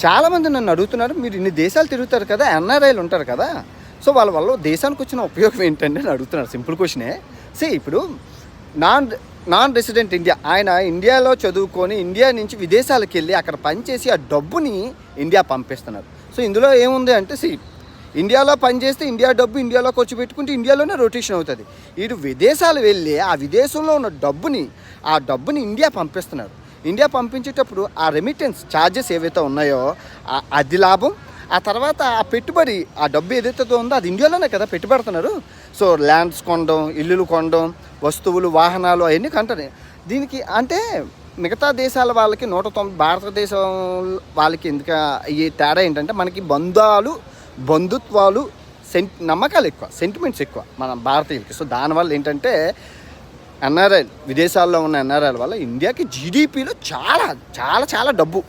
చాలామంది నన్ను అడుగుతున్నారు, మీరు ఇన్ని దేశాలు తిరుగుతారు కదా, ఎన్ఆర్ఐలు ఉంటారు కదా, సో వాళ్ళ వల్ల దేశానికి వచ్చిన ఉపయోగం ఏంటండి అని అడుగుతున్నారు. సింపుల్ క్వశ్చనే. ఇప్పుడు నాన్ రెసిడెంట్ ఇండియా, ఆయన ఇండియాలో చదువుకొని ఇండియా నుంచి విదేశాలకు వెళ్ళి అక్కడ పనిచేసి ఆ డబ్బుని ఇండియా పంపిస్తున్నారు. సో ఇందులో ఏముంది అంటే ఇండియాలో పనిచేస్తే ఇండియా డబ్బు ఇండియాలో ఖర్చు పెట్టుకుంటే ఇండియాలోనే రొటేషన్ అవుతుంది. ఇటు విదేశాలు వెళ్ళి ఆ విదేశంలో ఉన్న డబ్బుని ఇండియా పంపిస్తున్నారు. ఇండియా పంపించేటప్పుడు ఆ రెమిటెన్స్ ఛార్జెస్ ఏవైతే ఉన్నాయో అది లాభం. ఆ తర్వాత ఆ పెట్టుబడి, ఆ డబ్బు ఏదైతే ఉందో అది ఇండియాలోనే కదా పెట్టుబడుతున్నారు. సో ల్యాండ్స్ కొనడం, ఇల్లులు కొనడం, వస్తువులు, వాహనాలు అవన్నీ కంటారు. దీనికి అంటే మిగతా దేశాల వాళ్ళకి 190, భారతదేశం వాళ్ళకి ఎందుకు ఈ తేడా ఏంటంటే, మనకి బంధుత్వాలు, నమ్మకాలు ఎక్కువ, సెంటిమెంట్స్ ఎక్కువ మన భారతీయులకి. సో దానివల్ల ఏంటంటే ఎన్ఆర్ఐ, విదేశాల్లో ఉన్న ఎన్ఆర్ఐల వల్ల ఇండియాకి జీడిపిలో చాలా చాలా చాలా డబ్బు